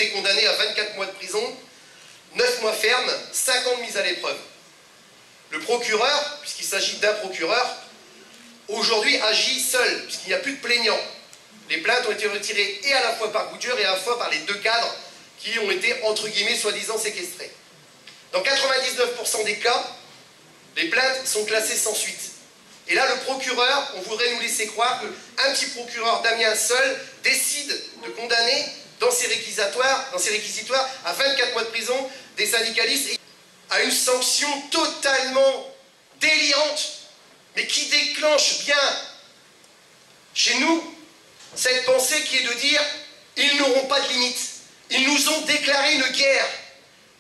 été condamné à 24 mois de prison, 9 mois ferme, 5 ans de mise à l'épreuve. Le procureur, puisqu'il s'agit d'un procureur, aujourd'hui agit seul, puisqu'il n'y a plus de plaignants. Les plaintes ont été retirées et à la fois par Goodyear et à la fois par les deux cadres qui ont été, entre guillemets, soi-disant séquestrés. Dans 99% des cas, les plaintes sont classées sans suite. Et là, le procureur, on voudrait nous laisser croire qu'un petit procureur d'Amiens seul décide de condamner dans ses réquisitoires à 24 mois de prison des syndicalistes et à une sanction totalement délirante, mais qui déclenche bien chez nous cette pensée qui est de dire « ils n'auront pas de limite, ils nous ont déclaré une guerre,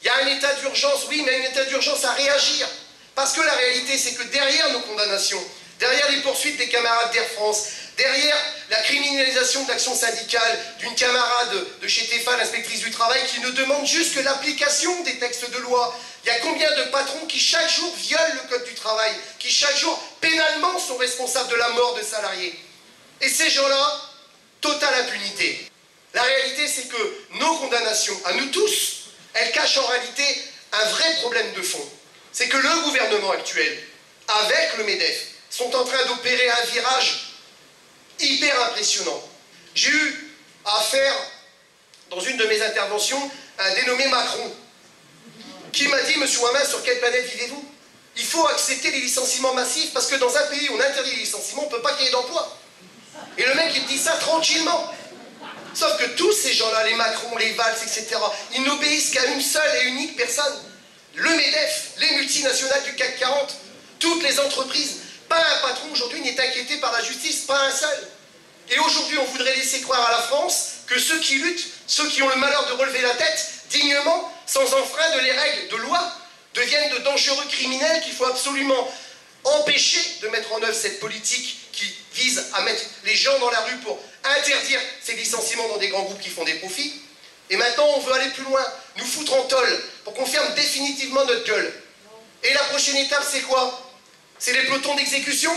il y a un état d'urgence, oui, mais un état d'urgence à réagir ». Parce que la réalité, c'est que derrière nos condamnations, derrière les poursuites des camarades d'Air France, derrière la criminalisation de l'action syndicale d'une camarade de chez TEFA, l'inspectrice du travail, qui ne demande juste que l'application des textes de loi. Il y a combien de patrons qui chaque jour violent le code du travail, qui chaque jour pénalement sont responsables de la mort de salariés. Et ces gens-là, totale impunité. La réalité, c'est que nos condamnations, à nous tous, elles cachent en réalité un vrai problème de fond. C'est que le gouvernement actuel, avec le MEDEF, sont en train d'opérer un virage hyper impressionnant. J'ai eu à faire, dans une de mes interventions, un dénommé Macron, qui m'a dit « Monsieur Ouamin, sur quelle planète vivez-vous? Il faut accepter les licenciements massifs, parce que dans un pays où on interdit les licenciements, on ne peut pas créer d'emploi. » Et le mec, il me dit ça tranquillement. Sauf que tous ces gens-là, les Macron, les Valls, etc., ils n'obéissent qu'à une seule et unique personne. Le MEDEF, les multinationales du CAC 40, toutes les entreprises. Pas un patron aujourd'hui n'est inquiété par la justice, pas un seul. Et aujourd'hui, on voudrait laisser croire à la France que ceux qui luttent, ceux qui ont le malheur de relever la tête, dignement, sans enfreindre les règles de loi, deviennent de dangereux criminels qu'il faut absolument empêcher de mettre en œuvre cette politique qui vise à mettre les gens dans la rue pour interdire ces licenciements dans des grands groupes qui font des profits. Et maintenant, on veut aller plus loin, nous foutre en tôle pour qu'on ferme définitivement notre gueule. Et la prochaine étape, c'est quoi? C'est les pelotons d'exécution?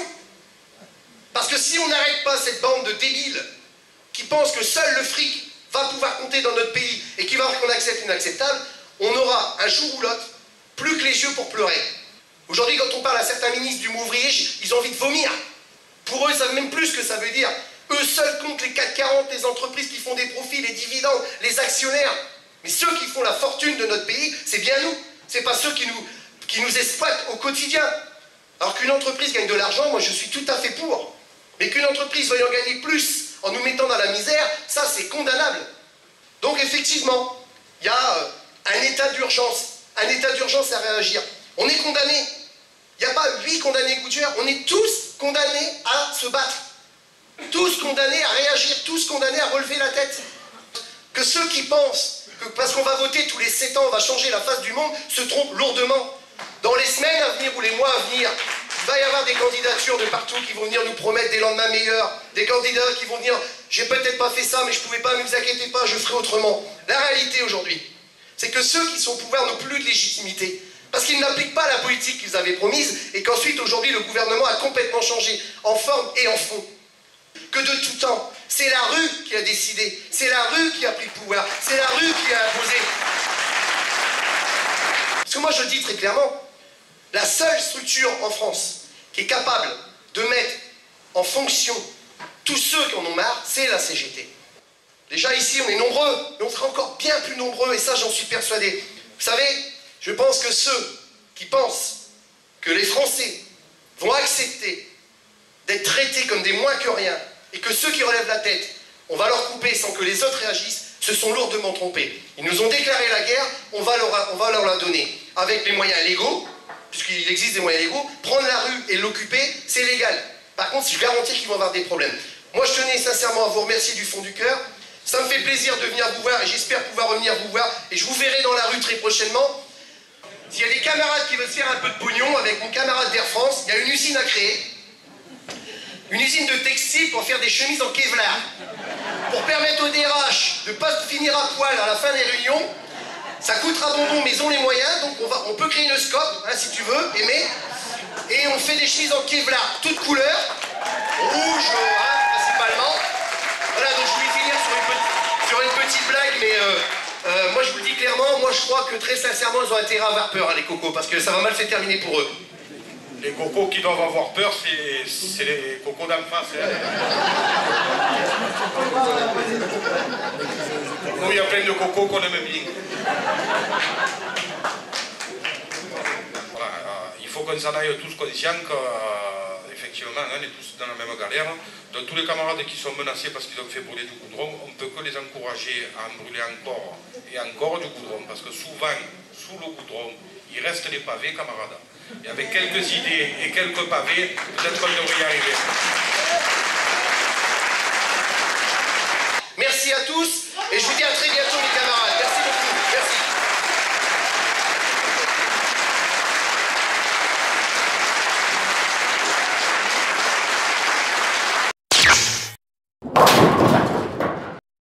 Parce que si on n'arrête pas cette bande de débiles qui pensent que seul le fric va pouvoir compter dans notre pays et qui va voir qu'on accepte l'inacceptable, on aura un jour ou l'autre plus que les yeux pour pleurer. Aujourd'hui, quand on parle à certains ministres du mouvement ouvrier, ils ont envie de vomir. Pour eux, ils ne savent même plus ce que ça veut dire. Eux seuls comptent les CAC 40, les entreprises qui font des profits, les dividendes, les actionnaires. Mais ceux qui font la fortune de notre pays, c'est bien nous. C'est pas ceux qui nous exploitent au quotidien. Alors qu'une entreprise gagne de l'argent, moi je suis tout à fait pour. Mais qu'une entreprise veuille en gagner plus en nous mettant dans la misère, ça c'est condamnable. Donc effectivement, il y a un état d'urgence à réagir. On est condamnés. Il n'y a pas 8 condamnés Goodyear, on est tous condamnés à se battre. Tous condamnés à réagir, tous condamnés à relever la tête. Que ceux qui pensent que parce qu'on va voter tous les 7 ans, on va changer la face du monde, se trompent lourdement. Dans les semaines à venir ou les mois à venir, il va y avoir des candidatures de partout qui vont venir nous promettre des lendemains meilleurs, des candidats qui vont dire « j'ai peut-être pas fait ça, mais je pouvais pas, ne vous inquiétez pas, je ferai autrement ». La réalité aujourd'hui, c'est que ceux qui sont au pouvoir n'ont plus de légitimité, parce qu'ils n'appliquent pas la politique qu'ils avaient promise, et qu'ensuite aujourd'hui le gouvernement a complètement changé, en forme et en fond. Que de tout temps, c'est la rue qui a décidé, c'est la rue qui a pris le pouvoir, c'est la rue qui a imposé. Parce que moi je dis très clairement, la seule structure en France qui est capable de mettre en fonction tous ceux qui en ont marre, c'est la CGT. Déjà ici on est nombreux, mais on sera encore bien plus nombreux, et ça j'en suis persuadé. Vous savez, je pense que ceux qui pensent que les Français vont accepter d'être traités comme des moins que rien, et que ceux qui relèvent la tête, on va leur couper sans que les autres réagissent, se sont lourdement trompés. Ils nous ont déclaré la guerre, on va leur la donner. Avec les moyens légaux, puisqu'il existe des moyens légaux, prendre la rue et l'occuper, c'est légal. Par contre, je garantis qu'ils vont avoir des problèmes. Moi, je tenais sincèrement à vous remercier du fond du cœur. Ça me fait plaisir de venir vous voir, et j'espère pouvoir revenir vous voir, et je vous verrai dans la rue très prochainement. S'il y a des camarades qui veulent faire un peu de pognon, avec mon camarade d'Air France, il y a une usine à créer. Une usine de textile pour faire des chemises en Kevlar. Pour permettre aux DRH de ne pas finir à poil à la fin des réunions. Ça coûtera bonbon, mais ils ont les moyens, donc on peut créer une scope, hein, si tu veux, aimer. Et on fait des chemises en Kevlar, toutes couleurs. Rouge, principalement. Voilà, donc je voulais finir sur une petite blague, mais clairement, moi je crois que très sincèrement, ils ont intérêt à avoir peur, hein, les cocos, parce que ça va mal se terminer pour eux. Les cocos qui doivent avoir peur, c'est les cocos d'en face. Hein. Nous, il y a plein de cocos qu'on aime bien. Voilà, il faut qu'on s'en aille tous conscients qu'effectivement, on est tous dans la même galère. Donc tous les camarades qui sont menacés parce qu'ils ont fait brûler du goudron, on ne peut que les encourager à en brûler encore et encore du goudron, parce que souvent, sous le goudron, il reste les pavés, camarades. Et avec quelques idées et quelques pavés, peut-être qu'on devrait y arriver. Merci à tous, et je vous dis à très bientôt, mes camarades. Merci.